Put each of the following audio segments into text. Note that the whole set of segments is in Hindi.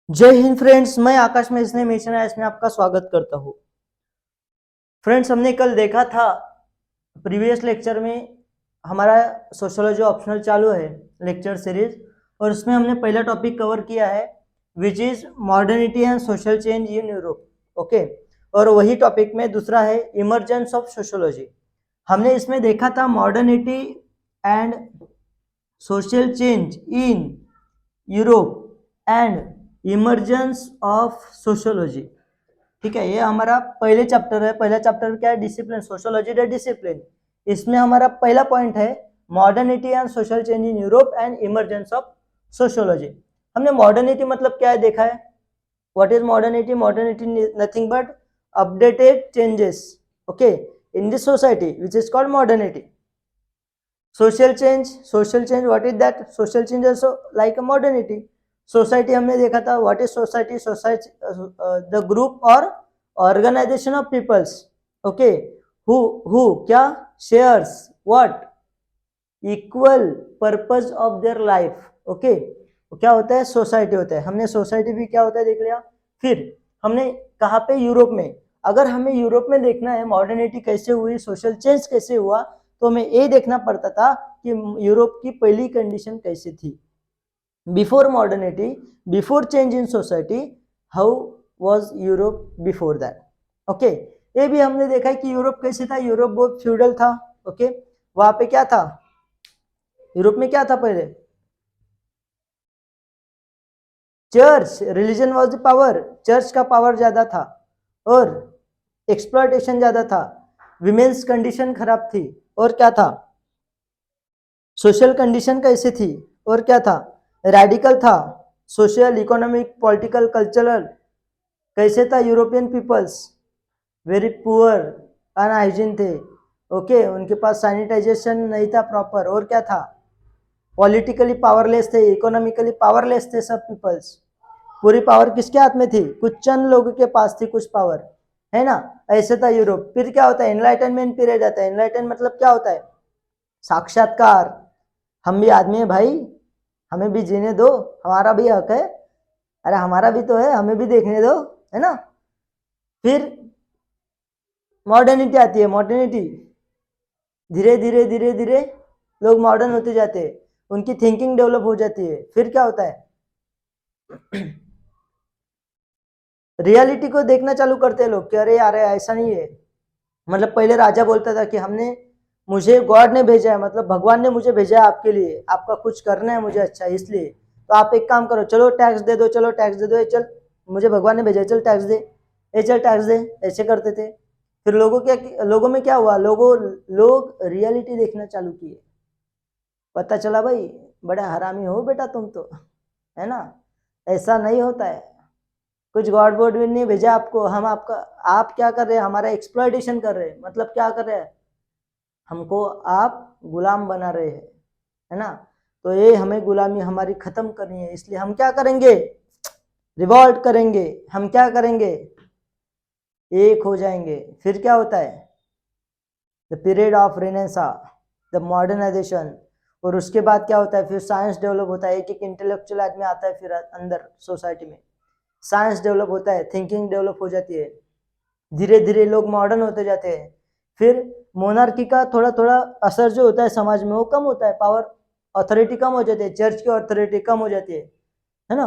जय हिंद फ्रेंड्स, मैं आकाश में इसने इसमें आपका स्वागत करता हूँ। फ्रेंड्स, हमने कल देखा था प्रीवियस लेक्चर में हमारा सोशियोलॉजी ऑप्शनल चालू है लेक्चर सीरीज, और उसमें हमने पहला टॉपिक कवर किया है which is modernity and social change in Europe. Okay, और वही टॉपिक में दूसरा है इमर्जेंस ऑफ सोशियोलॉजी। हमने इसमें देखा था modernity and social change in Europe and emergence of sociology. ठीक है, ये हमारा पहले चैप्टर है। पहला चैप्टर क्या है? Discipline, sociology the discipline. इसमें हमारा पहला पॉइंट है modernity and social change in Europe and emergence of sociology. हमने मॉडर्निटी मतलब क्या है देखा है। What is modernity? Modernity nothing but updated changes, okay, in this society which is called modernity. Social change what is that? Social change also like a modernity. Society हमने देखा था. What is society? Society the group और organisation of peoples, okay, who क्या shares what equal purpose of their life. Okay, क्या होता है? सोसाइटी होता है. हमने सोसाइटी भी क्या होता है देख लिया. फिर हमने कहाँ पे? यूरोप में. अगर हमें यूरोप में देखना है मॉडर्निटी कैसे हुई, सोशल चेंज कैसे हुआ, तो हमें ये देखना पड़ता था कि यूरोप की पहली कंडीशन कैसी थी. Before modernity, before change in society, how was Europe before that. Okay, ये भी हमने देखा है कि यूरोप कैसे था. यूरोप बहुत फ्यूडल था. ओके, वहां पे क्या था? यूरोप में क्या था पहले? Church, religion was the power. Church का पावर ज्यादा था और एक्सप्लॉयटेशन ज्यादा था. विमेन्स कंडीशन खराब थी. और क्या था? सोशल कंडीशन कैसी थी? और क्या था? रेडिकल था. सोशल, इकोनॉमिक, पॉलिटिकल, कल्चरल कैसे था? European peoples very poor, unhygiene थे. ओके, उनके पास सैनिटाइजेशन नहीं था प्रॉपर. और क्या था? पॉलिटिकली पावरलेस थे, इकोनॉमिकली पावरलेस थे सब पीपल्स. पूरी पावर किसके हाथ में थी? कुछ चंद लोगों के पास थी कुछ पावर, है ना. ऐसे था यूरोप. फिर क्या होता है? एनलाइटनमेंट पीरियड आता है. एनलाइटन मतलब क्या होता है? साक्षात्कार. हम भी आदमी है भाई, हमें भी जीने दो, हमारा भी हक है. अरे हमारा भी तो है, हमें भी देखने दो, है ना. फिर मॉडर्निटी आती है. मॉडर्निटी धीरे धीरे धीरे धीरे लोग मॉडर्न होते जाते हैं, उनकी थिंकिंग डेवलप हो जाती है. फिर क्या होता है? रियलिटी को देखना चालू करते हैं लोग कि अरे यार ऐसा नहीं है. मतलब पहले राजा बोलता था कि हमने, मुझे गॉड ने भेजा है, मतलब भगवान ने मुझे भेजा है आपके लिए, आपका कुछ करना है मुझे अच्छा, इसलिए तो आप एक काम करो, चलो टैक्स दे दो, चलो टैक्स दे दो, चल मुझे भगवान ने भेजा है, चल टैक्स दे, ये चल टैक्स दे. ऐसे करते थे. फिर लोगों में क्या हुआ? लोग रियलिटी देखना चालू किए. पता चला भाई बड़ा हरामी हो बेटा तुम तो, है ना. ऐसा नहीं होता है. कुछ गॉड वॉड भी नहीं भेजा आपको. हम आपका, आप क्या कर रहे हैं? हमारा एक्सप्लॉयटेशन कर रहे हैं. मतलब क्या कर रहे हैं? हमको आप गुलाम बना रहे हैं, है ना. तो ये हमें गुलामी हमारी खत्म करनी है. इसलिए हम क्या करेंगे? रिवॉल्ट करेंगे. हम क्या करेंगे? एक हो जाएंगे. फिर क्या होता है? The period of renaissance, the modernization. और उसके बाद क्या होता है? फिर साइंस डेवलप होता है. एक एक इंटेलेक्चुअल आदमी आता है फिर अंदर सोसाइटी में. साइंस डेवलप होता है, थिंकिंग डेवलप हो जाती है. धीरे धीरे लोग मॉडर्न होते जाते हैं. फिर मोनार्की का थोड़ा थोड़ा असर जो होता है समाज में वो कम होता है. पावर, अथॉरिटी कम हो जाती है. चर्च की अथॉरिटी कम हो जाती है ना.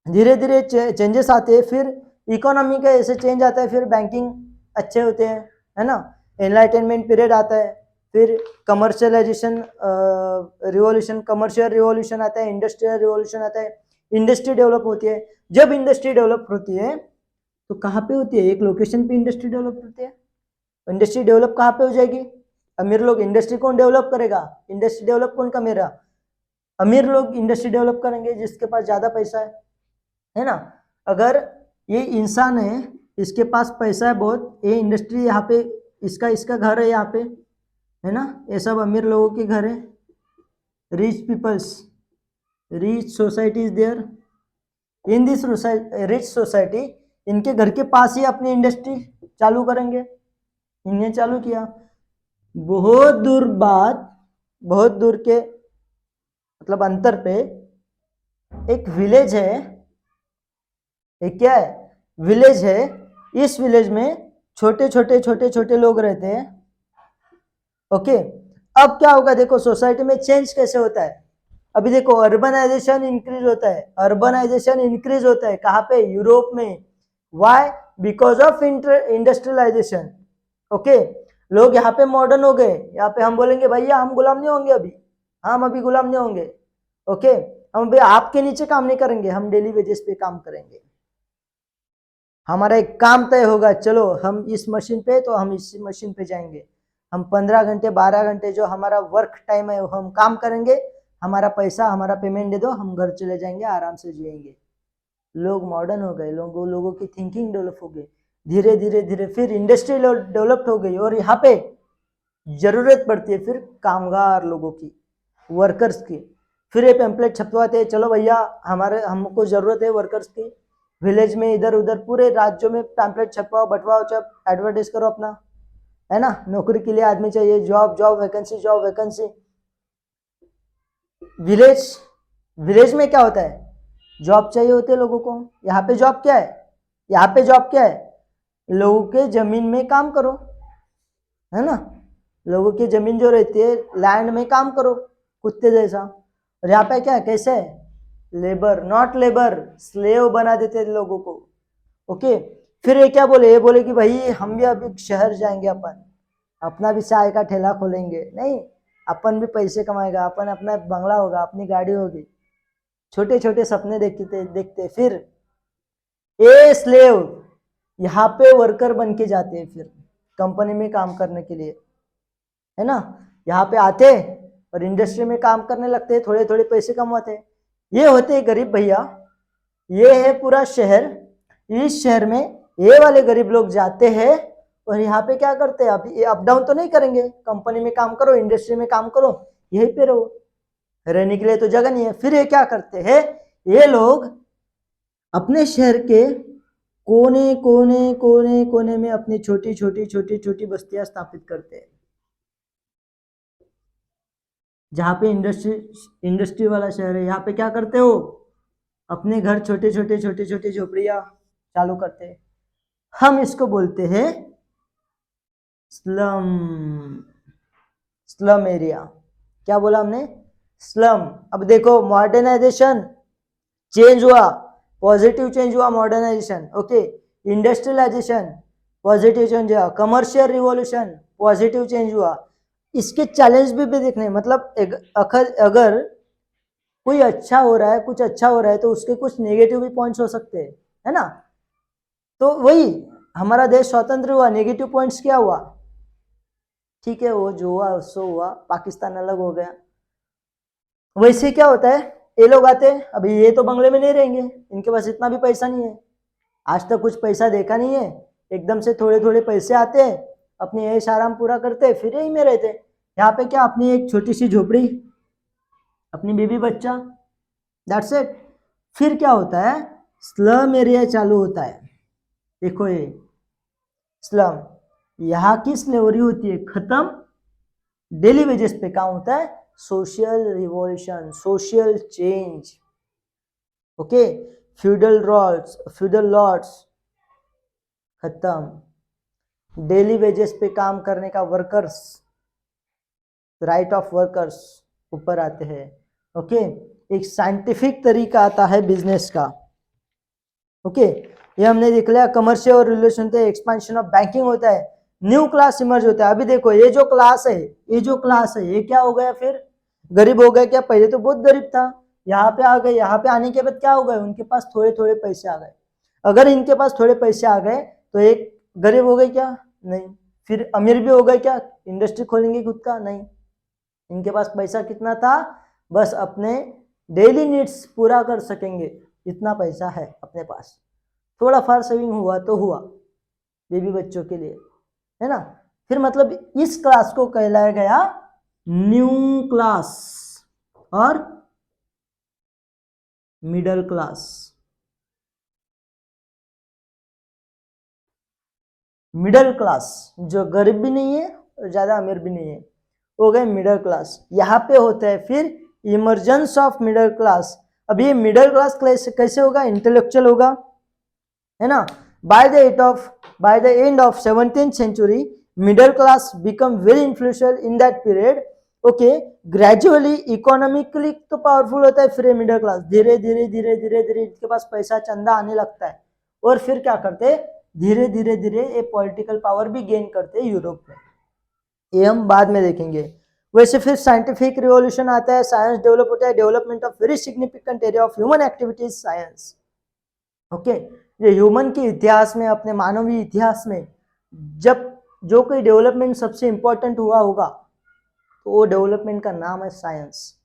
धीरे धीरे चेंजेस आते हैं. फिर इकोनॉमी का ऐसे चेंज आता है. फिर बैंकिंग अच्छे होते हैं, है ना. एनलाइटनमेंट पीरियड आता है. फिर कमर्शियलाइजेशन रिवॉल्यूशन, कमर्शियल रिवॉल्यूशन आता है. इंडस्ट्रियल रिवॉल्यूशन आता है. इंडस्ट्री डेवलप होती है. जब इंडस्ट्री डेवलप होती है तो कहाँ पे होती है? एक लोकेशन पे इंडस्ट्री डेवलप होती है. इंडस्ट्री डेवलप कहाँ पे हो जाएगी? अमीर लोग. इंडस्ट्री कौन डेवलप करेगा? इंडस्ट्री डेवलप कौन करेगा? अमीर लोग इंडस्ट्री डेवलप करेंगे, जिसके पास ज्यादा पैसा है ना. अगर ये इंसान है, इसके पास पैसा है बहुत, ये इंडस्ट्री यहाँ पे, इसका इसका घर है यहाँ पे, है ना. ये सब अमीर लोगों के घर है. Rich peoples, rich society is there. In this rich society, इनके घर के पास ही अपनी इंडस्ट्री चालू करेंगे. इन्हें चालू किया. बहुत दूर बाद, बहुत दूर के मतलब अंतर पे, एक विलेज है, एक क्या है, विलेज है। इस विलेज में छोटे छोटे छोटे छोटे लोग रहते हैं। ओके, अब क्या होगा देखो, सोसाइटी में चेंज कैसे होता है। अभी देखो, अर्बनाइजेशन इंक्रीज होता है, अर्बनाइजेशन इंक्रीज होता है कहाँ पे, यूरोप में। Why? Because of industrialization. Okay, लोग यहाँ पे मॉडर्न हो गए, यहाँ पे हम बोलेंगे भैया हम गुलाम नहीं होंगे अभी, हम अभी गुलाम नहीं होंगे। ओके, हम अभी आपके नीचे काम नहीं करेंगे, हम डेली वेजेस पे काम करेंगे। हमारा एक काम तय होगा, चलो हम इस मशीन पे, तो हम इस मशीन पे जाएंगे, हम 15 घंटे 12 घंटे जो हमारा वर्क टाइम है हम काम करेंगे, हमारा पैसा हमारा पेमेंट दे दो, हम घर चले जाएंगे, आराम से जिएंगे। लोग मॉडर्न हो गए, लोगों की थिंकिंग डेवलप हो गई, धीरे धीरे धीरे फिर इंडस्ट्री डेवलप्ड हो गई, और यहाँ पे जरूरत पड़ती है फिर कामगार लोगों की, वर्कर्स की। फिर ये पैम्पलेट छपवाते हैं, चलो भैया हमारे हमको जरूरत है वर्कर्स की, विलेज में इधर उधर पूरे राज्यों में पैम्पलेट छपवाओ, बंटवाओ, जब एडवर्टाइज करो अपना, है ना, नौकरी के लिए आदमी चाहिए, job job vacancy, job vacancy. Village, village में क्या होता है, जॉब चाहिए होते हैं लोगों को। यहाँ पे जॉब क्या है, यहाँ पे जॉब क्या है, लोगों के जमीन में काम करो, है ना, लोगों की जमीन जो रहती है लैंड में काम करो कुत्ते जैसा। और यहाँ पे क्या है, कैसे है, लेबर, नॉट लेबर, स्लेव बना देते हैं लोगों को। ओके, फिर ये क्या बोले, ये बोले कि भाई हम भी अभी शहर जाएंगे, अपन अपना भी चाय का ठेला खोलेंगे, नहीं अपन भी पैसे कमाएगा, अपन अपना बंगला होगा, अपनी गाड़ी होगी, छोटे छोटे सपने देखते देखते फिर ए स्लेव यहाँ पे वर्कर बन के जाते हैं, फिर कंपनी में काम करने के लिए, है ना, यहाँ पे आते और इंडस्ट्री में काम करने लगते हैं, थोड़े थोड़े पैसे कमाते हैं। ये होते हैं गरीब भैया, ये है पूरा शहर। इस शहर में ये वाले गरीब लोग जाते हैं और यहाँ पे क्या करते हैं, अभी अप डाउन तो नहीं करेंगे, कंपनी में काम करो, इंडस्ट्री में काम करो, यहीं पे रहो, रहने के लिए तो जगह नहीं है। फिर ये क्या करते हैं, ये लोग अपने शहर के कोने कोने कोने कोने में अपनी छोटी छोटी छोटी छोटी बस्तियां स्थापित करते हैं, जहाँ पे इंडस्ट्री, इंडस्ट्री वाला शहर है, यहाँ पे क्या करते हो, अपने घर छोटे छोटे छोटे छोटे झोपड़ियाँ चालू करते हैं। हम इसको बोलते हैं स्लम, स्लम एरिया। क्या बोला हमने, स्लम। अब देखो मॉडर्नाइजेशन चेंज हुआ, पॉजिटिव चेंज हुआ modernization. Okay, industrialization positive change हुआ, कमर्शियल रिवॉल्यूशन पॉजिटिव चेंज हुआ। इसके चैलेंज भी देखने, मतलब अगर कोई अच्छा हो रहा है, कुछ अच्छा हो रहा है, तो उसके कुछ नेगेटिव भी पॉइंट्स हो सकते हैं, है ना। तो वही, हमारा देश स्वतंत्र हुआ, नेगेटिव पॉइंट्स क्या हुआ, ठीक है वो जो हुआ सो हुआ, पाकिस्तान अलग हो गया। वैसे क्या होता है, ये लोग आते हैं, अभी ये तो बंगले में नहीं रहेंगे, इनके पास इतना भी पैसा नहीं है, आज तक कुछ पैसा देखा नहीं है, एकदम से थोड़े थोड़े पैसे आते हैं, अपनी ऐश आराम पूरा करते, फिर यही में रहते। यहाँ पे क्या, अपनी एक छोटी सी झोपड़ी, अपनी बीवी बच्चा, दैट्स इट। फिर क्या होता है, स्लम एरिया चालू होता है। देखो ये स्लम, यहाँ की स्लेवरी होती है खत्म, डेली वेजेस पे काम होता है, social revolution, social change. Okay, feudal roles, feudal lords खत्म, डेली वेजेस पे काम करने का वर्कर्स, राइट ऑफ वर्कर्स ऊपर आते हैं। ओके, एक साइंटिफिक तरीका आता है बिजनेस का। ओके, ये हमने देख लिया, कमर्शियल और रिलेशन थे, एक्सपेंशन ऑफ बैंकिंग होता है, न्यू क्लास इमर्ज होता है। अभी देखो ये जो क्लास है, ये जो क्लास है, ये क्या हो गया, फिर गरीब हो गया क्या, पहले तो बहुत गरीब था, यहाँ पे आ गए, यहाँ पे आने के बाद क्या हो गए, उनके पास थोड़े थोड़े पैसे आ गए। अगर इनके पास थोड़े पैसे आ गए तो एक गरीब हो गए क्या, नहीं। फिर अमीर भी हो गए क्या, इंडस्ट्री खोलेंगे खुद का, नहीं। इनके पास पैसा कितना था, बस अपने डेली नीड्स पूरा कर सकेंगे, इतना पैसा है अपने पास, थोड़ा फार सेविंग हुआ तो हुआ बेबी बच्चों के लिए, है ना। फिर मतलब इस क्लास को कहलाया गया न्यू क्लास और मिडिल क्लास। मिडिल क्लास जो गरीब भी नहीं है और ज्यादा अमीर भी नहीं है, हो गए मिडिल क्लास। यहाँ पे होता है फिर इमर्जेंस ऑफ मिडिल क्लास। अब ये मिडिल क्लास कैसे होगा? इंटेलेक्चुअल होगा, है ना। By the end of 17th century middle class become very influential in that period. Okay, gradually economically तो पावरफुल होता है फिर मिडिल क्लास, धीरे धीरे धीरे धीरे धीरे इसके पास पैसा चंदा आने लगता है, और फिर क्या करते, धीरे धीरे धीरे ये पॉलिटिकल पावर भी गेन करते हैं यूरोप में, ये हम बाद में देखेंगे। वैसे फिर साइंटिफिक रिवॉल्यूशन आता है, साइंस डेवलप होता है, development of very significant area of human activities science. Okay, ये ह्यूमन के इतिहास में, अपने मानवीय इतिहास में जब जो कोई डेवलपमेंट सबसे इंपॉर्टेंट हुआ होगा तो वो डेवलपमेंट का नाम है साइंस।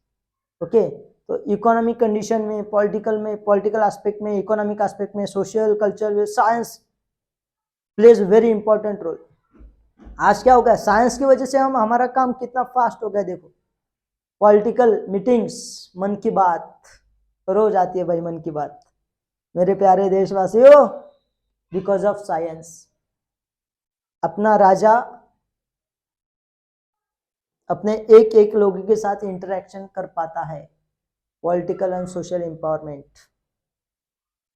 ओके, तो इकोनॉमिक कंडीशन में, पॉलिटिकल एस्पेक्ट में, इकोनॉमिक एस्पेक्ट में, सोशल कल्चर में science plays very important role. आज क्या हो गया, साइंस की वजह से हमारा काम कितना फास्ट हो गया देखो। पॉलिटिकल मीटिंग्स, मन की बात रोज आती है भाई, मन की बात मेरे प्यारे देशवासियों, बिकॉज ऑफ साइंस। अपना राजा अपने एक एक लोगों के साथ इंटरेक्शन कर पाता है। Political and social empowerment,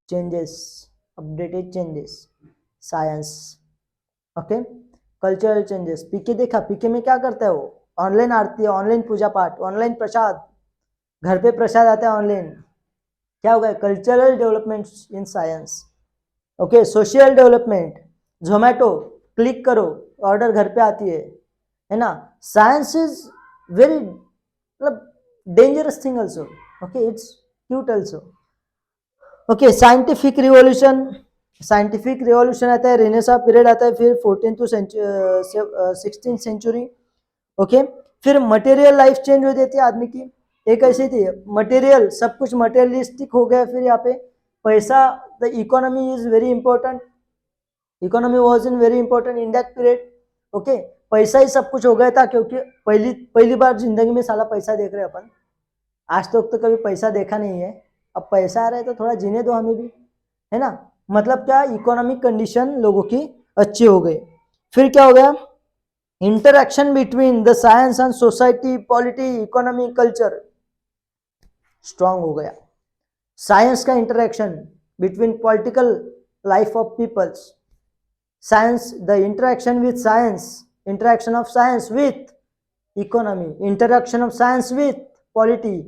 changes, updated changes, science. Okay, cultural changes. PK देखा, पीके में क्या करता है वो, ऑनलाइन आरती, ऑनलाइन पूजा पाठ, ऑनलाइन प्रसाद, घर पे प्रसाद आता है ऑनलाइन। क्या हो गया, cultural development in science. Okay, social development, Zomato click करो ऑर्डर घर पे आती है ना। साइंस इज वेरी मतलब dangerous thing also. Okay, it's cute also. Okay, scientific revolution आता है, रेनेसां पीरियड आता है, फिर 14th to 16th century. Okay, फिर मटेरियल लाइफ चेंज हो जाती है आदमी की। एक ऐसी थी मटेरियल, सब कुछ मटेरियलिस्टिक हो गया। फिर यहाँ पे पैसा, the economy is very important, economy was in very important in that period. Okay, पैसा ही सब कुछ हो गया था, क्योंकि पहली बार जिंदगी में साला पैसा देख रहे हैं अपन। आज तक तो कभी पैसा देखा नहीं है, अब पैसा आ रहा है तो थोड़ा जीने दो हमें भी, है ना। मतलब क्या, इकोनॉमिक कंडीशन लोगों की अच्छी हो गई। फिर क्या हो गया, interaction between the science and society, polity, economy, culture strong हो गया। साइंस का interaction between political life of peoples, science, the interaction with science, interaction of science with economy, interaction of science with polity,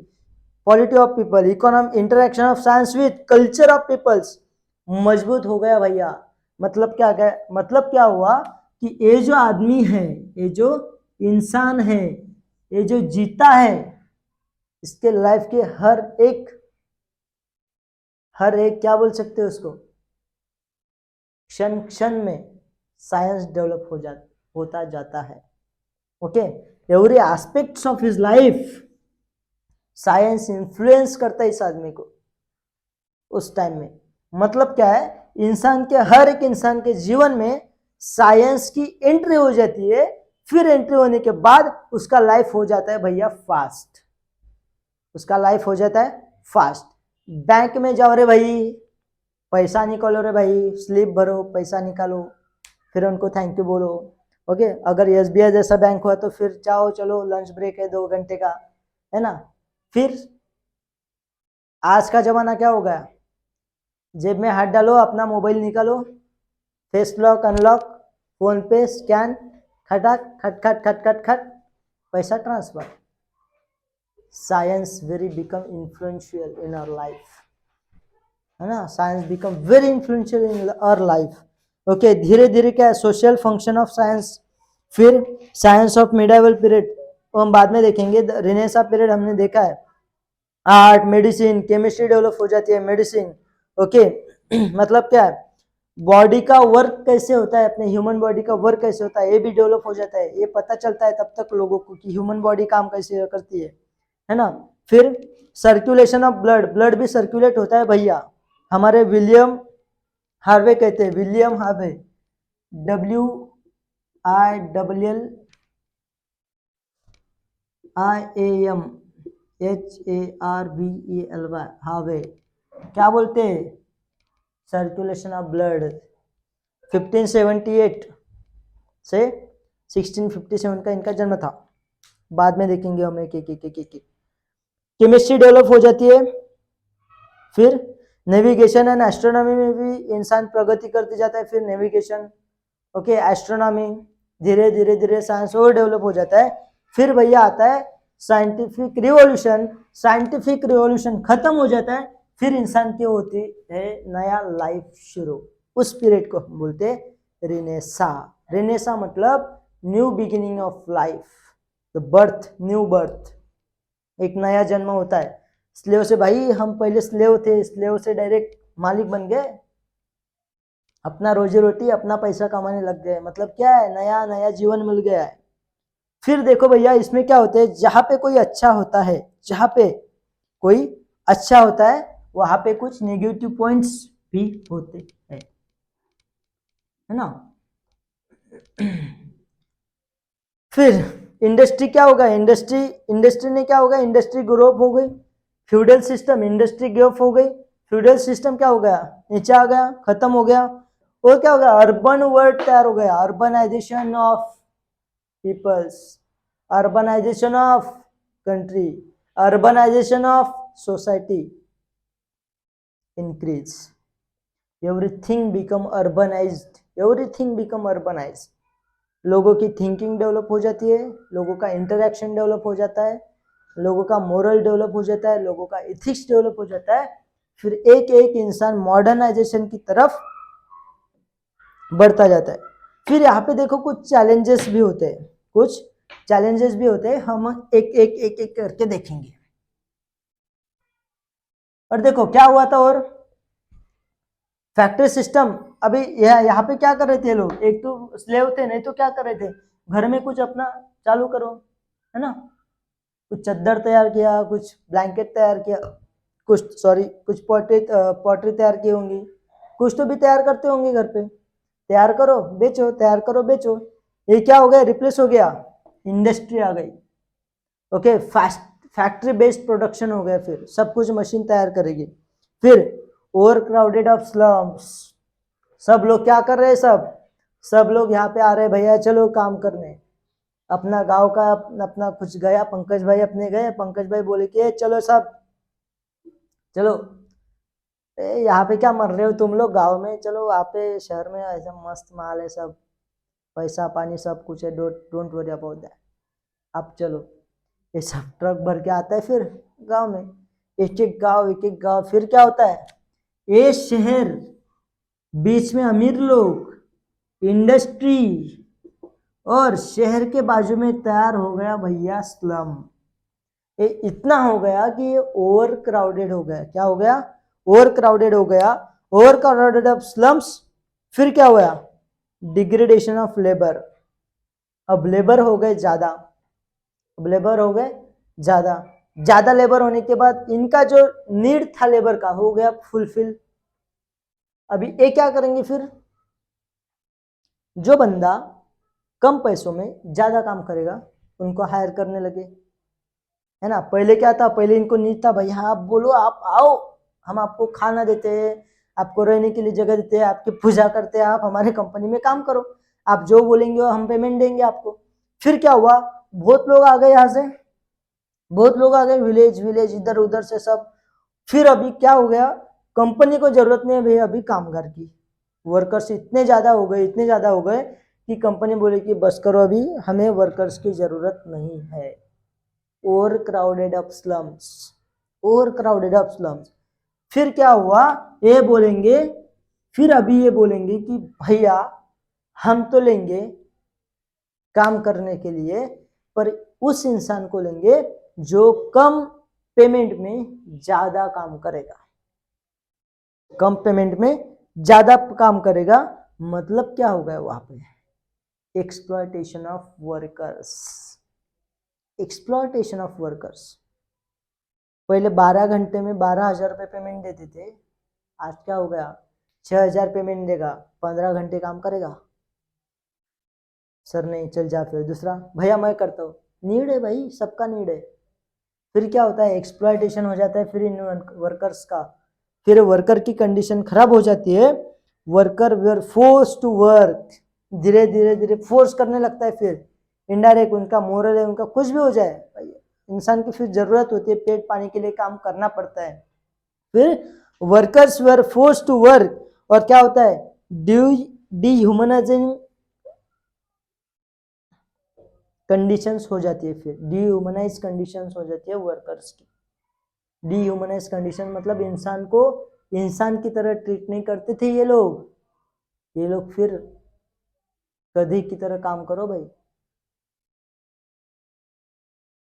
polity of people, economy, interaction of science with culture of peoples मजबूत हो गया भैया। मतलब क्या गया, मतलब क्या हुआ कि ये जो आदमी है, ये जो इंसान है, ये जो जीता है, इसके लाइफ के हर एक क्या बोल सकते हो उसको, क्षण क्षण में साइंस डेवलप होता जाता है। Okay, every aspects of his life science influence करता है इस आदमी को उस टाइम में। मतलब क्या है, हर एक इंसान के जीवन में साइंस की एंट्री हो जाती है। फिर एंट्री होने के बाद उसका लाइफ हो जाता है भैया फास्ट, उसका लाइफ हो जाता है फास्ट। बैंक में जाओ रे भाई, पैसा निकालो रे भाई, स्लिप भरो, पैसा निकालो, फिर उनको थैंक यू बोलो। ओके, अगर एसबीआई जैसा बैंक हुआ तो फिर जाओ, चलो लंच ब्रेक है 2 घंटे का, है ना। फिर आज का जमाना क्या हो गया, जेब में हाथ डालो, अपना मोबाइल निकालो, फेस लॉक अनलॉक, फोन पे स्कैन, खटाक खट खट खट खट खट, पैसा transfer. Science very become influential in our life, है ना। Science become very influential in our life. Okay, धीरे धीरे क्या है, सोशल फंक्शन ऑफ साइंस। फिर साइंस ऑफ मिडिवल पीरियड हम बाद में देखेंगे। रेनेसां पीरियड हमने देखा है, आर्ट, मेडिसिन, केमिस्ट्री डेवलप हो जाती है, मेडिसिन। ओके, मतलब क्या है, बॉडी का वर्क कैसे होता है, अपने ह्यूमन बॉडी का वर्क कैसे होता है, ये भी डेवलप हो जाता है। ये पता चलता है तब तक लोगों को कि ह्यूमन बॉडी काम कैसे करती है ना। फिर सर्कुलेशन ऑफ ब्लड, ब्लड भी सर्कुलेट होता है भैया। हमारे विलियम हार्वे कहते हैं, विलियम हार्वे, WILLIAM हार्वे क्या बोलते हैं, सर्कुलेशन ऑफ ब्लड। 1578 से 1657 का इनका जन्म था, बाद में देखेंगे हम एक एक। केमिस्ट्री डेवलप हो जाती है, फिर नेविगेशन एंड एस्ट्रोनॉमी में भी इंसान प्रगति करते जाता है, फिर नेविगेशन, ओके, एस्ट्रोनॉमी, धीरे धीरे धीरे साइंस और डेवलप हो जाता है। फिर भैया आता है साइंटिफिक रिवॉल्यूशन, साइंटिफिक रिवॉल्यूशन खत्म हो जाता है, फिर इंसान की होती है नया लाइफ शुरू, उस पीरियड को हम बोलते हैं रिनेसा। रिनेसा मतलब new beginning of life, the birth, new birth, एक नया जन्म होता है। स्लेव से भाई हम पहले स्लेव थे, स्लेव से डायरेक्ट मालिक बन गए, अपना रोजी रोटी अपना पैसा कमाने लग गए, मतलब क्या है, नया नया जीवन मिल गया है। फिर देखो भैया इसमें क्या होता है, जहां पे कोई अच्छा होता है, जहां पे कोई अच्छा होता है वहां पे कुछ नेगेटिव पॉइंट्स भी होते हैं, है ना। फिर इंडस्ट्री क्या होगा, इंडस्ट्री ने क्या होगा, इंडस्ट्री ग्रो अप हो गई, feudal system, industry grow up हो गई, फ्यूडल सिस्टम क्या हो गया, नीचे आ गया, खत्म हो गया, और क्या हो गया, अर्बन वर्ल्ड तैयार हो गया, urbanization of peoples, urbanization of country, urbanization of society increase, everything become urbanized, everything become urbanized, लोगों की थिंकिंग डेवलप हो जाती है, लोगों का इंटरेक्शन डेवलप हो जाता है, लोगों का मोरल डेवलप हो जाता है, लोगों का एथिक्स डेवलप हो जाता है, फिर एक एक इंसान मॉडर्नाइजेशन की तरफ बढ़ता जाता है। फिर यहाँ पे देखो कुछ चैलेंजेस भी होते हैं, कुछ चैलेंजेस भी होते हैं, हम एक एक एक एक करके देखेंगे। और देखो क्या हुआ था, और फैक्ट्री सिस्टम, अभी यहाँ पे क्या कर रहे थे लोग, एक तो स्लेव थे, नहीं तो क्या कर रहे थे, घर में कुछ अपना चालू करो, है ना, कुछ चद्दर तैयार किया, कुछ ब्लैंकेट तैयार किया, कुछ पॉटरी तैयार की होंगी, कुछ तो भी तैयार करते होंगे घर पे, तैयार करो बेचो, तैयार करो बेचो। ये क्या हो गया, रिप्लेस हो गया, इंडस्ट्री आ गई, ओके, फैक्ट्री बेस्ड प्रोडक्शन हो गया, फिर सब कुछ मशीन तैयार करेगी। फिर ओवर क्राउडेड ऑफ स्लम्स, सब लोग क्या कर रहे हैं, सब लोग यहाँ पे आ रहे हैं, भैया चलो काम करने, अपना गांव का अपना कुछ गया, पंकज भाई अपने गए, पंकज भाई बोले कि चलो सब चलो, यहाँ पे क्या मर रहे हो तुम लोग गांव में, चलो वहाँ पे शहर में ऐसा मस्त माल है, सब पैसा पानी सब कुछ है, डोंट वरी अबाउट दैट, अब चलो, ये सब ट्रक भर के आता है फिर गांव में, एक एक गांव, फिर क्या होता है, ये शहर, बीच में अमीर लोग, इंडस्ट्री, और शहर के बाजू में तैयार हो गया भैया स्लम। ये इतना हो गया कि ये ओवर क्राउडेड हो गया, क्या हो गया, ओवर क्राउडेड हो गया, ओवर क्राउडेड ऑफ स्लम्स। फिर क्या हुआ, डिग्रेडेशन ऑफ लेबर, अब लेबर हो गए ज्यादा, अब लेबर हो गए ज्यादा लेबर होने के बाद इनका जो नीड था लेबर का हो गया फुलफिल। अभी ये क्या करेंगे, फिर जो बंदा कम पैसों में ज्यादा काम करेगा उनको हायर करने लगे, है ना। पहले क्या था, पहले इनको नीड था भैया आप बोलो, आप आओ, हम आपको खाना देते हैं, आपको रहने के लिए जगह देते हैं, आपकी पूजा करते हैं, आप हमारे कंपनी में काम करो, आप जो बोलेंगे वो हम पेमेंट देंगे आपको। फिर क्या हुआ, बहुत लोग आ गए, यहाँ से बहुत लोग आ गए, विलेज इधर उधर से सब। फिर अभी क्या हो गया, कंपनी को जरूरत नहीं है भैया अभी कामगार की, वर्कर्स इतने ज्यादा हो गए कि कंपनी बोले कि बस करो, अभी हमें वर्कर्स की जरूरत नहीं है। Over crowded of slums, over crowded of slums. फिर क्या हुआ, ये बोलेंगे, फिर अभी ये बोलेंगे कि भैया हम तो लेंगे काम करने के लिए, पर उस इंसान को लेंगे जो कम पेमेंट में ज्यादा काम करेगा, कम पेमेंट में ज्यादा काम करेगा। मतलब क्या हो गया वहां पे, exploitation of workers, exploitation of workers. पहले 12 घंटे में 12,000 रुपये पेमेंट देते थे, आज क्या हो गया, 6,000 पेमेंट देगा, 15 घंटे काम करेगा, सर नहीं चल जा, फिर दूसरा भैया मैं करता हूँ, नीड है भाई, सबका नीड है। फिर क्या होता है, एक्सप्लॉयटेशन हो जाता है फिर इन वर्कर्स का, फिर वर्कर की कंडीशन खराब हो जाती है, worker were force to work, धीरे धीरे फोर्स करने लगता है, फिर इनडायरेक्ट उनका मोरल है, उनका कुछ भी हो जाए, इंसान की फिर जरूरत होती है, पेट पानी के लिए काम करना पड़ता है। फिर workers were force to work, और क्या होता है, डिह्यूमनाइजिंग कंडीशंस हो जाती है, फिर डिह्यूमनाइज कंडीशंस हो जाती है वर्कर्स की। डिह्यूमनाइज कंडीशन मतलब इंसान को इंसान की तरह ट्रीट नहीं करते थे ये लोग फिर गधी की तरह काम करो भाई,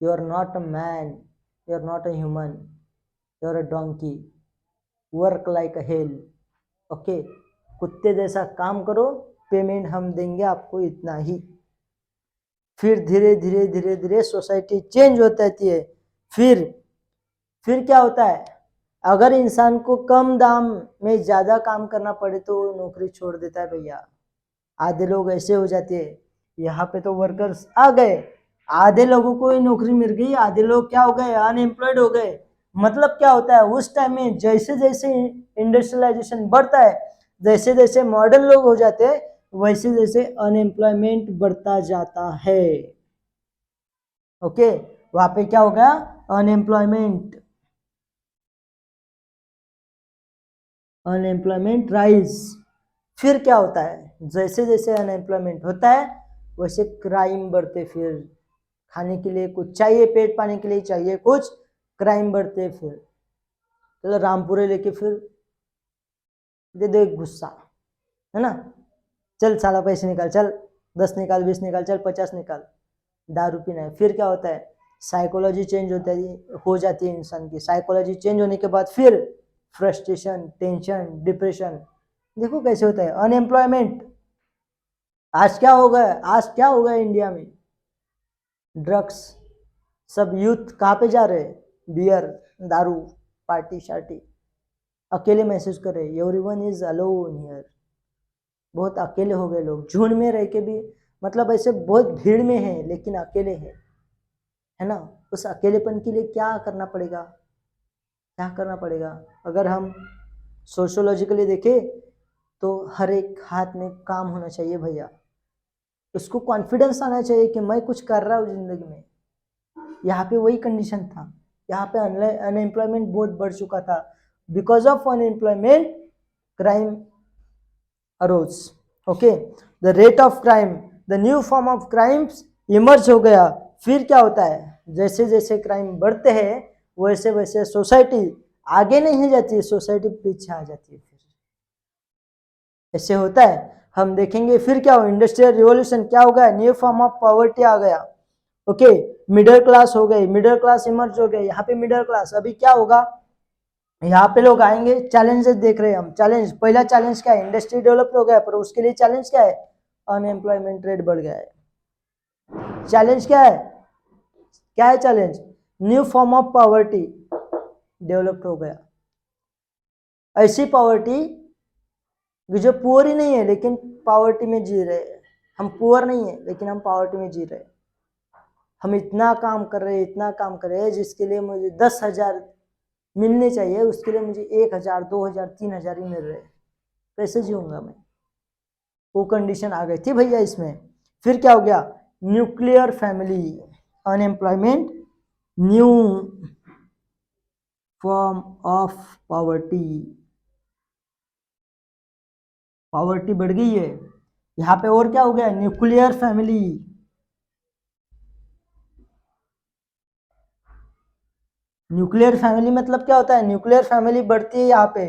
you are not a man, you are not a human, you are a donkey, work like a hell, okay, कुत्ते जैसा काम करो, पेमेंट हम देंगे आपको इतना ही। फिर धीरे धीरे धीरे धीरे सोसाइटी चेंज होती रहती है। फिर क्या होता है, अगर इंसान को कम दाम में ज्यादा काम करना पड़े तो नौकरी छोड़ देता है भैया। आधे लोग ऐसे हो जाते हैं, यहाँ पे तो वर्कर्स आ गए, आधे लोगों को ही नौकरी मिल गई, आधे लोग क्या हो गए, अनएम्प्लॉयड हो गए। मतलब क्या होता है, उस टाइम में जैसे जैसे इंडस्ट्रियलाइजेशन बढ़ता है, जैसे जैसे मॉडर्न लोग हो जाते हैं, वैसे जैसे अनएम्प्लॉयमेंट बढ़ता जाता है। ओके, वहां पे क्या हो गया, अनएम्प्लॉयमेंट राइज। फिर क्या होता है, जैसे जैसे अनएम्प्लॉयमेंट होता है वैसे क्राइम बढ़ते, फिर खाने के लिए कुछ चाहिए, पेट पाने के लिए चाहिए कुछ, क्राइम बढ़ते। फिर चलो रामपुरे लेके फिर दे दो एक गुस्सा, है ना, चल साला पैसे निकाल, चल 10 निकाल, 20 निकाल, चल 50 निकाल, दारू पीना है। फिर क्या होता है, साइकोलॉजी चेंज होता है, हो जाती है इंसान की। साइकोलॉजी चेंज होने के बाद फिर फ्रस्ट्रेशन, टेंशन, डिप्रेशन। देखो कैसे होता है अनएम्प्लॉयमेंट। आज क्या होगा इंडिया में, ड्रग्स, सब यूथ कहाँ पे जा रहे हैं, बियर, दारू, पार्टी शार्टी, अकेले महसूस कर रहे, एवरीवन इज अलोन हियर, बहुत अकेले हो गए लोग, झुंड में रह के भी, मतलब ऐसे बहुत भीड़ में है लेकिन अकेले है ना। उस अकेलेपन के लिए क्या करना पड़ेगा, क्या करना पड़ेगा, अगर हम सोशियोलॉजिकली देखें तो हर एक हाथ में काम होना चाहिए भैया, उसको कॉन्फिडेंस आना चाहिए कि मैं कुछ कर रहा हूँ जिंदगी में। यहाँ पे वही कंडीशन था, यहाँ पे अनएम्प्लॉयमेंट बहुत बढ़ चुका था, because of unemployment crime arose, okay, the rate of crime, the new form of crimes emerge हो गया। फिर क्या होता है, जैसे जैसे क्राइम बढ़ते हैं वैसे वैसे सोसाइटी आगे नहीं जाती है, सोसाइटी पीछे आ जाती है। फिर ऐसे होता है, हम देखेंगे। फिर क्या हो, इंडस्ट्रियल रिवॉल्यूशन क्या हो गया, न्यू फॉर्म ऑफ पॉवर्टी आ गया, ओके, मिडिल क्लास हो गई, मिडिल क्लास इमर्ज हो गए। यहाँ पे मिडिल क्लास, अभी क्या होगा, यहाँ पे लोग आएंगे, चैलेंजेस देख रहे हैं हम, चैलेंज, पहला चैलेंज क्या है, इंडस्ट्री डेवलप हो गया, पर उसके लिए चैलेंज क्या है, अनएम्प्लॉयमेंट रेट बढ़ गया है। चैलेंज क्या है challenge, new form of poverty develop हो गया, ऐसी पॉवर्टी जो पुअर ही नहीं है लेकिन पॉवर्टी में जी रहे हैं। हम पुअर नहीं है लेकिन हम पॉवर्टी में जी रहे हैं, हम इतना काम कर रहे हैं, इतना काम कर रहे हैं, जिसके लिए मुझे 10,000 मिलने चाहिए, उसके लिए मुझे 1,000, 2,000, 3,000 ही मिल रहे, कैसे जीऊंगा मैं। वो कंडीशन आ गई थी भैया इसमें। फिर क्या हो गया, nuclear family, unemployment, new form of poverty, poverty बढ़ गई है यहाँ पे। और क्या हो गया, न्यूक्लियर फैमिली, न्यूक्लियर फैमिली मतलब क्या होता है, न्यूक्लियर फैमिली बढ़ती है यहाँ पे।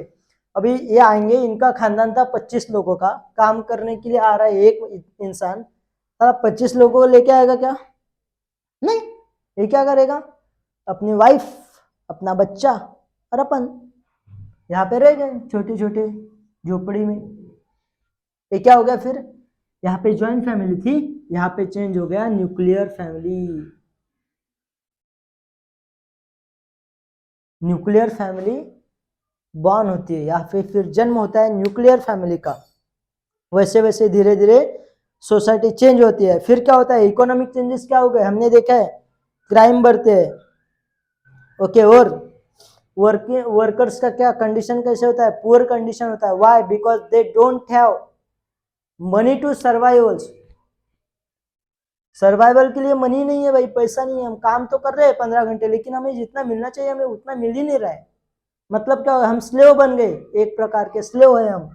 अभी ये आएंगे, इनका खानदान था 25 लोगों का, काम करने के लिए आ रहा है एक इंसान, 25 लोगों को लेके आएगा क्या, नहीं, ये क्या करेगा, अपनी वाइफ, अपना बच्चा और अपन यहाँ पे रह गए छोटे छोटे झोपड़ी में। ये क्या हो गया फिर, यहाँ पे ज्वाइंट फैमिली थी, यहाँ पे चेंज हो गया nuclear family. Nuclear family born होती है, या फिर जन्म होता है न्यूक्लियर फैमिली का। वैसे वैसे धीरे धीरे सोसाइटी चेंज होती है। फिर क्या होता है, इकोनॉमिक चेंजेस क्या हो गए, हमने देखा है, क्राइम बढ़ते हैं, ओके, और वर्कर्स का क्या कंडीशन कैसे होता है, पुअर कंडीशन होता है। Why, because they don't have money to survive also, survival के लिए मनी नहीं है भाई, पैसा नहीं है, हम काम तो कर रहे हैं 15 घंटे, लेकिन हमें जितना मिलना चाहिए हमें उतना मिल ही नहीं रहा है। मतलब क्या, हम स्लेव बन गए, एक प्रकार के स्लेव है हम।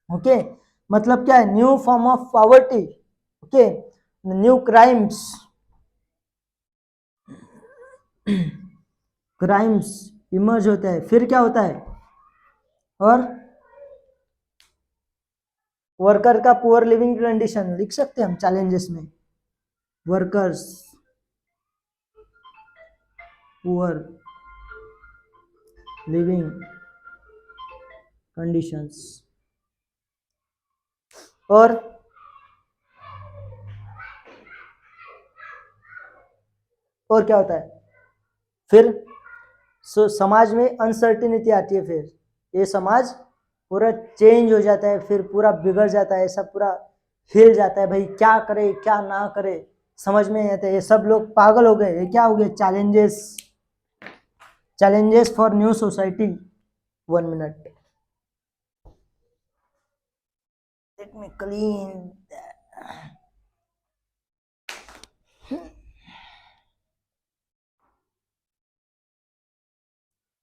ओके, मतलब क्या है, new form of poverty. Okay, new crimes, crimes emerge होता है। फिर क्या होता है, और वर्कर का पुअर लिविंग कंडीशन लिख सकते हैं हम चैलेंजेस में, वर्कर्स पुअर लिविंग कंडीशंस। और क्या होता है फिर, समाज में अनसर्टिनिटी आती है, फिर ये समाज पूरा चेंज हो जाता है, फिर पूरा बिगड़ जाता है, सब पूरा हिल जाता है भाई, क्या करे क्या ना करे समझ में नहीं आता, ये सब लोग पागल हो गए, ये क्या हो गए, challenges, challenges for new society. 1 minute, let me clean.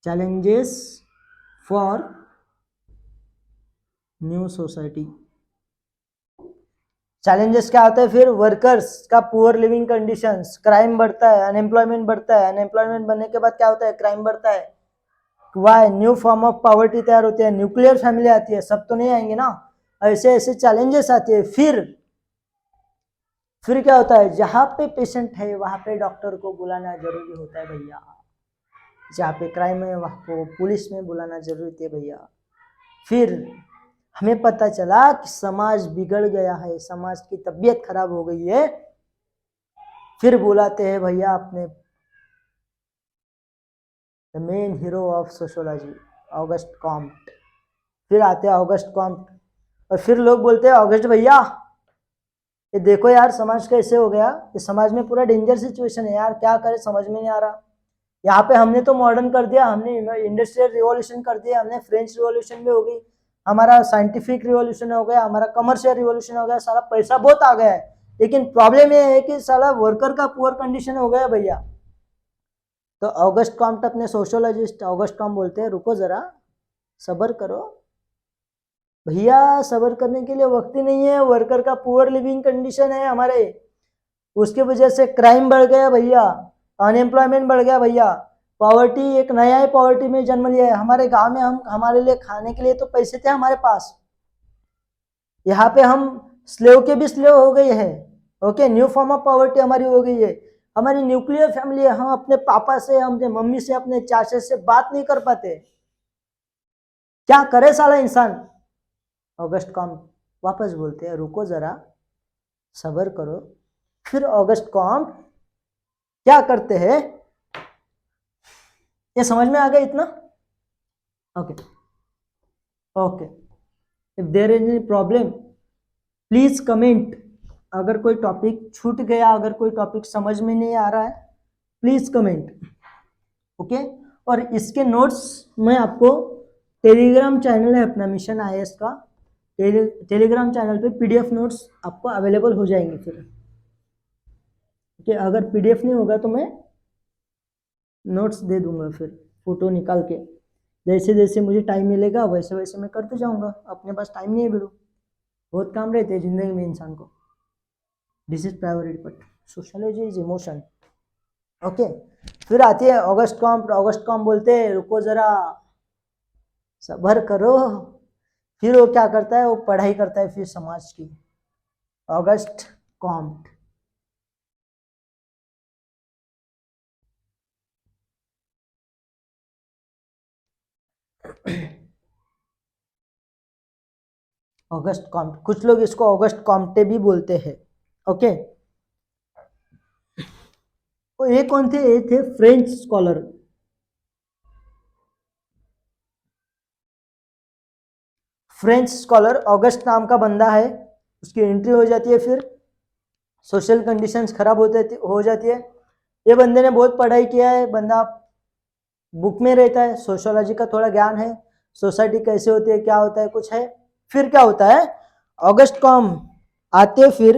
Challenges for new society. Challenges क्या होते हैं फिर, वर्कर्स का पुअर लिविंग कंडीशंस, क्राइम बढ़ता है, अनएम्प्लॉयमेंट बढ़ता है, अनएम्प्लॉयमेंट बढ़ने के बाद क्या होता है, क्राइम बढ़ता है, why new form of poverty तैयार होती है, न्यूक्लियर फैमिली आती है, सब तो नहीं आएंगे ना, ऐसे ऐसे चैलेंजेस आती है। फिर क्या होता है, जहां पे पेशेंट है वहां पे डॉक्टर को बुलाना जरूरी होता है भैया, जहाँ पे क्राइम है वहां को पुलिस में बुलाना जरूरी है भैया। फिर हमें पता चला कि समाज बिगड़ गया है, समाज की तबीयत खराब हो गई है, फिर बुलाते हैं भैया अपने the main hero of sociology, August Comte. फिर आते हैं ऑगस्ट कॉम्ट, और फिर लोग बोलते हैं ऑगस्ट भैया ये देखो यार समाज कैसे हो गया, ये समाज में पूरा डेंजर सिचुएशन है यार, क्या करे समझ में नहीं आ रहा। यहाँ पे हमने तो मॉडर्न कर दिया, हमने इंडस्ट्रियल रिवॉल्यूशन कर दिया, हमने फ्रेंच रिवॉल्यूशन भी हो गई, हमारा साइंटिफिक रिवॉल्यूशन हो गया, हमारा कमर्शियल रिवॉल्यूशन हो गया, सारा पैसा बहुत आ गया है, लेकिन प्रॉब्लम ये है कि साला वर्कर का पुअर कंडीशन हो गया भैया। तो ऑगस्ट कॉम्ट अपने सोशियोलॉजिस्ट ऑगस्ट कॉम्ट बोलते हैं रुको जरा, सब्र करो भैया, सब्र करने के लिए वक्त ही नहीं है, वर्कर का पुअर लिविंग कंडीशन है हमारे, उसकी वजह से क्राइम बढ़ गया भैया, अनएम्प्लॉयमेंट बढ़ गया भैया, पॉवर्टी एक नया ही पॉवर्टी में जन्म लिया है हमारे गांव में। हम हमारे लिए खाने के लिए तो पैसे थे हमारे पास, यहाँ पे हम स्लेव के भी स्लेव हो गए हैं। Okay, new form of poverty हमारी हो गई है, हमारी न्यूक्लियर फैमिली है, हम अपने पापा से, अपने मम्मी से, अपने चाचा से बात नहीं कर पाते, क्या करे साला इंसान। ऑगस्ट कॉम वापस बोलते हैं रुको जरा, सब्र करो। फिर ऑगस्ट कॉम क्या करते हैं, ये समझ में आ गया इतना? Okay okay, if there is any problem please comment, अगर कोई टॉपिक छूट गया, अगर कोई टॉपिक समझ में नहीं आ रहा है प्लीज कमेंट। ओके, और इसके नोट्स मैं आपको, टेलीग्राम चैनल है अपना मिशन आईएएस का, टेलीग्राम चैनल पे पीडीएफ नोट्स आपको अवेलेबल हो जाएंगे फिर। कि अगर पीडीएफ नहीं होगा तो मैं नोट्स दे दूंगा फिर फोटो निकाल के, जैसे जैसे मुझे टाइम मिलेगा वैसे वैसे मैं करते जाऊंगा, अपने पास टाइम नहीं है बिल्कुल, बहुत काम रहते हैं जिंदगी में इंसान को, this is priority, but sociology is emotion. Okay, फिर आती है ऑगस्ट कॉम्प, ऑगस्ट कॉम्प बोलते हैं रुको जरा, सब्र करो। फिर वो क्या करता है, वो पढ़ाई करता है फिर समाज की, ऑगस्ट कॉम्प। ऑगस्ट कॉम्ट, कुछ लोग इसको ऑगस्ट कॉम्टे भी बोलते हैं। ओके, तो ये कौन थे, ये थे French scholar, French scholar August नाम का बंदा है, उसकी एंट्री हो जाती है, फिर सोशल कंडीशंस खराब हो जाती है। ये बंदे ने बहुत पढ़ाई किया है, बंदा बुक में रहता है, सोशोलॉजी का थोड़ा ज्ञान है, सोसाइटी कैसे होती है क्या होता है कुछ है। फिर क्या होता है, ऑगस्ट कॉम आते फिर,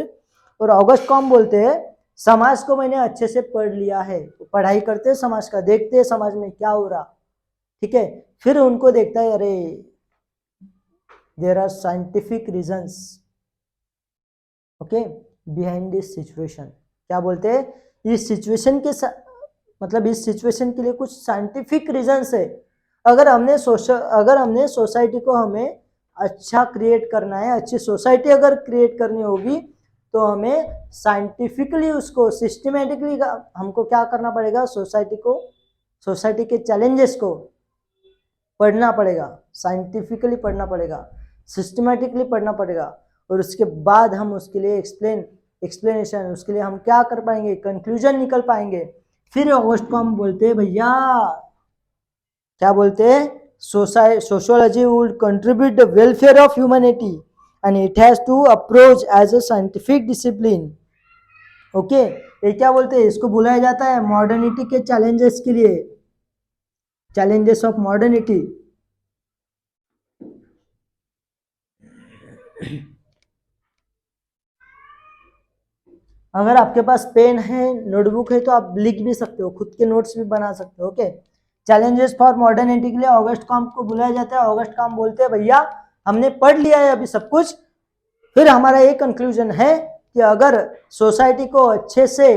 और ऑगस्ट कॉम बोलते हैं समाज को मैंने अच्छे से पढ़ लिया है, पढ़ाई करते हैं समाज का, देखते हैं समाज में क्या हो रहा, ठीक है, फिर उनको देखता है अरे there are scientific reasons okay behind this situation. क्या बोलते हैं इस सिचुएशन के मतलब इस सिचुएशन के लिए कुछ साइंटिफिक रीजंस है। अगर हमने सोसाइटी को हमें अच्छा क्रिएट करना है, अच्छी सोसाइटी अगर क्रिएट करनी होगी तो हमें साइंटिफिकली उसको सिस्टमेटिकली हमको क्या करना पड़ेगा, सोसाइटी के चैलेंजेस को पढ़ना पड़ेगा, साइंटिफिकली पढ़ना पड़ेगा, सिस्टमेटिकली पढ़ना पड़ेगा, और उसके बाद हम उसके लिए एक्सप्लेनेशन उसके लिए हम क्या कर पाएंगे, कंक्लूजन निकल पाएंगे। फिर ऑगस्ट को हम बोलते हैं भैया क्या बोलते हैं, sociology would contribute the welfare of humanity and it has to approach as a scientific discipline. Okay, ये क्या बोलते हैं, इसको बुलाया जाता है मॉडर्निटी के चैलेंजेस के लिए, चैलेंजेस ऑफ मॉडर्निटी। अगर आपके पास पेन है, नोटबुक है, तो आप लिख भी सकते हो, खुद के नोट्स भी बना सकते हो। ओके, चैलेंजेस फॉर मॉडर्निटी के लिए ऑगस्ट कॉम को बुलाया जाता है। ऑगस्ट कॉम बोलते हैं भैया हमने पढ़ लिया है अभी सब कुछ, फिर हमारा ये कंक्लूजन है कि अगर सोसाइटी को अच्छे से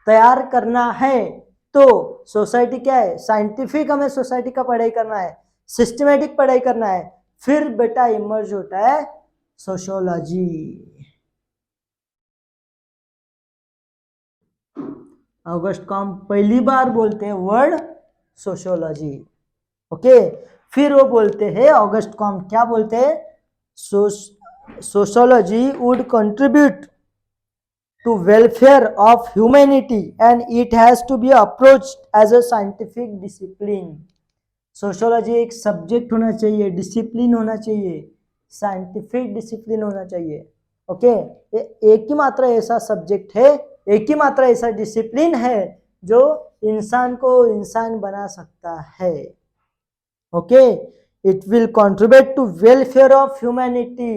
तैयार करना है तो सोसाइटी क्या है, साइंटिफिक हमें सोसाइटी का पढ़ाई करना है, सिस्टमेटिक पढ़ाई करना है, फिर बेटा इमर्ज होता है सोशियोलॉजी। ऑगस्ट कॉम पहली बार बोलते हैं वर्ड सोशियोलॉजी। ओके, फिर वो बोलते हैं ऑगस्ट कॉम क्या बोलते हैं, sociology would contribute to welfare of humanity and it has to be approached as a scientific discipline। Sociology एक सब्जेक्ट होना चाहिए, डिसिप्लिन होना चाहिए, साइंटिफिक डिसिप्लिन होना चाहिए। ओके, एक ही मात्र ऐसा सब्जेक्ट है, एक ही मात्र ऐसा डिसिप्लिन है जो इंसान को इंसान बना सकता है। Okay, it will contribute to welfare of humanity.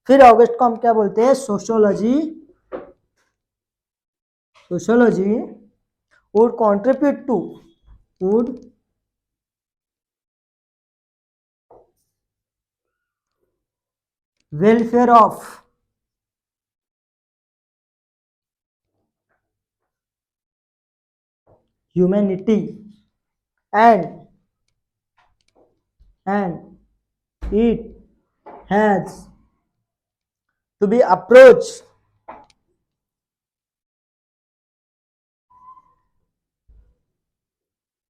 फिर ऑगस्ट को हम क्या बोलते हैं, sociology would contribute to welfare of humanity and it has to be approached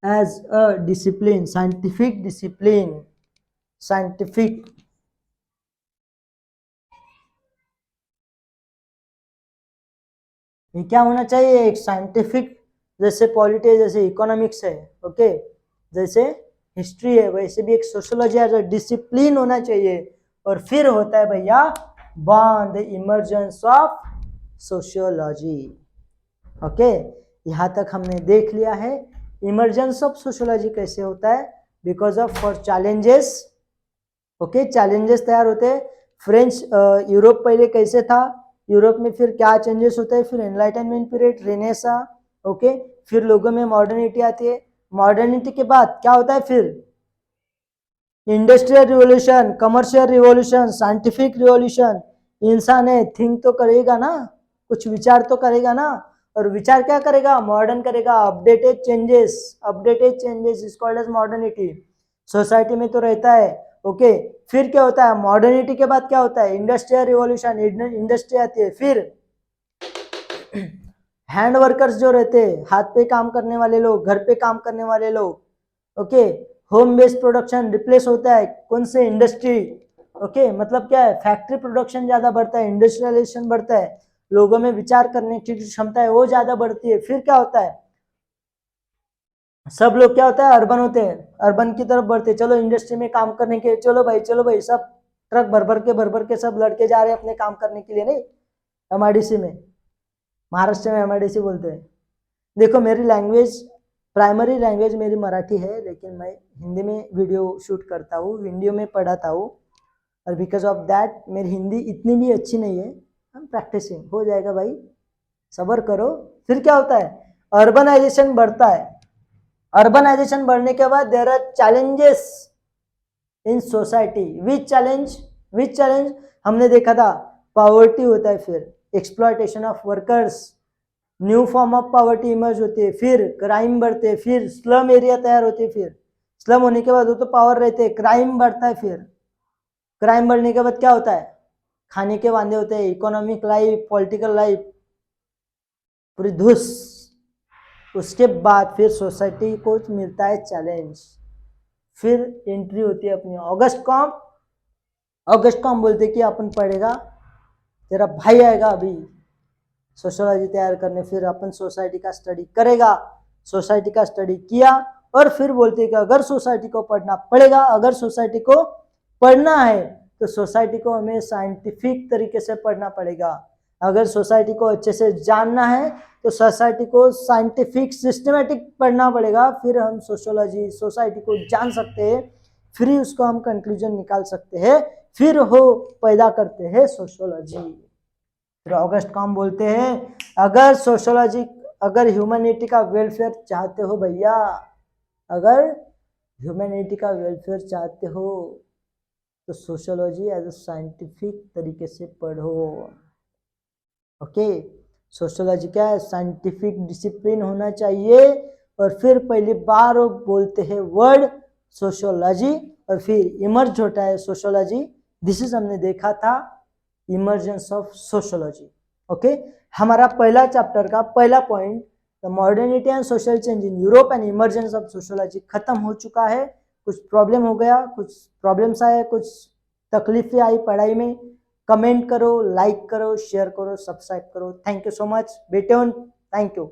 as a discipline, scientific discipline, scientific। ये क्या होना चाहिए, एक साइंटिफिक, जैसे पॉलिटी जैसे इकोनॉमिक्स है, ओके, जैसे हिस्ट्री है, वैसे भी एक सोशियोलॉजी एज अ डिसिप्लिन होना चाहिए। और फिर होता है भैया born the emergence of sociology. Okay, यहाँ तक हमने देख लिया है इमर्जेंस ऑफ सोशियोलॉजी कैसे होता है, because of for challenges. Okay, challenges तैयार होते हैं। फ्रेंच यूरोप पहले कैसे था, यूरोप में फिर क्या चेंजेस होते हैं, फिर एनलाइटनमेंट पीरियड, रेनेसा, ओके, फिर लोगों में मॉडर्निटी आती है, मॉडर्निटी के बाद क्या होता है, फिर industrial revolution, commercial revolution, scientific revolution. इंसान है, थिंक तो करेगा ना, कुछ विचार तो करेगा ना, और विचार क्या करेगा, मॉडर्न करेगा, updated changes is called as modernity. Society में तो रहता है। ओके, फिर क्या होता है, मॉडर्निटी के बाद क्या होता है, इंडस्ट्रियल रिवॉल्यूशन, इंडस्ट्री आती है। फिर हैंड वर्कर्स जो रहते हैं, हाथ पे काम करने वाले लोग, घर पे काम करने वाले लोग, okay, home based production replace होता है कौन से, इंडस्ट्री। ओके, मतलब क्या है, फैक्ट्री प्रोडक्शन ज्यादा बढ़ता है, इंडस्ट्रियलाइजेशन बढ़ता है, लोगों में विचार करने की क्षमता है वो ज्यादा बढ़ती है। फिर क्या होता है, सब लोग क्या होता है, अर्बन होते हैं, अर्बन की तरफ बढ़ते, चलो इंडस्ट्री में काम करने के, चलो भाई सब ट्रक भर भर के सब लड़के जा रहे हैं अपने काम करने के लिए, नहीं एमआईडीसी में, महाराष्ट्र में एमआईडीसी बोलते हैं। देखो मेरी लैंग्वेज, प्राइमरी लैंग्वेज मेरी मराठी है, लेकिन मैं हिंदी में वीडियो शूट करता हूँ, हिंदी में पढ़ाता हूँ, और बिकॉज ऑफ दैट मेरी हिंदी इतनी भी अच्छी नहीं है, हम प्रैक्टिसिंग हो जाएगा भाई, सबर करो। फिर क्या होता है, अर्बनाइजेशन बढ़ता है। अर्बनाइजेशन बढ़ने के बाद there are challenges in society. Which challenge हमने देखा था, पॉवर्टी होता है, फिर exploitation of workers, new form of poverty emerge होती है, फिर क्राइम बढ़ते हैं, फिर स्लम एरिया तैयार होते हैं, फिर स्लम होने के बाद वो तो पावर रहते हैं, क्राइम बढ़ता है, फिर क्राइम बढ़ने के बाद क्या होता है, खाने के वांदे होते हैं, इकोनॉमिक लाइफ, पॉलिटिकल लाइफ पूरी धुस। उसके बाद फिर सोसाइटी को मिलता है चैलेंज, फिर एंट्री होती है अपनी ऑगस्ट कॉम बोलते कि अपन पढ़ेगा, तेरा भाई आएगा अभी सोशियोलॉजी तैयार करने, फिर अपन सोसाइटी का स्टडी करेगा। सोसाइटी का स्टडी किया और फिर बोलते कि अगर सोसाइटी को पढ़ना पड़ेगा, अगर सोसाइटी को पढ़ना है तो सोसाइटी को हमें साइंटिफिक तरीके से पढ़ना पड़ेगा। अगर सोसाइटी को अच्छे से जानना है तो सोसाइटी को साइंटिफिक सिस्टमेटिक पढ़ना पड़ेगा, फिर हम सोशियोलॉजी सोसाइटी को जान सकते हैं, फिर ही उसको हम कंक्लूजन निकाल सकते हैं, फिर हो पैदा करते हैं सोशियोलॉजी। फिर ऑगस्ट कॉम बोलते हैं अगर सोशियोलॉजी, अगर ह्यूमैनिटी का वेलफेयर चाहते हो भैया, अगर ह्यूमैनिटी का वेलफेयर चाहते हो तो सोशियोलॉजी एज अ साइंटिफिक तरीके से पढ़ो। ओके, सोशियोलॉजी क्या है, साइंटिफिक डिसिप्लिन होना चाहिए। और फिर पहली बार वो बोलते हैं वर्ड सोशियोलॉजी और फिर इमर्ज होता है सोशियोलॉजी। दिस इज हमने देखा था इमर्जेंस ऑफ सोशियोलॉजी। ओके, हमारा पहला चैप्टर का पहला point the modernity and social change in Europe and emergence of sociology खत्म हो चुका है। कुछ प्रॉब्लम हो गया, कुछ प्रॉब्लम्स आए, कुछ तकलीफें आई पढ़ाई में, कमेंट करो, लाइक करो, शेयर करो, सब्सक्राइब करो। थैंक यू सो मच, बेटे, थैंक यू।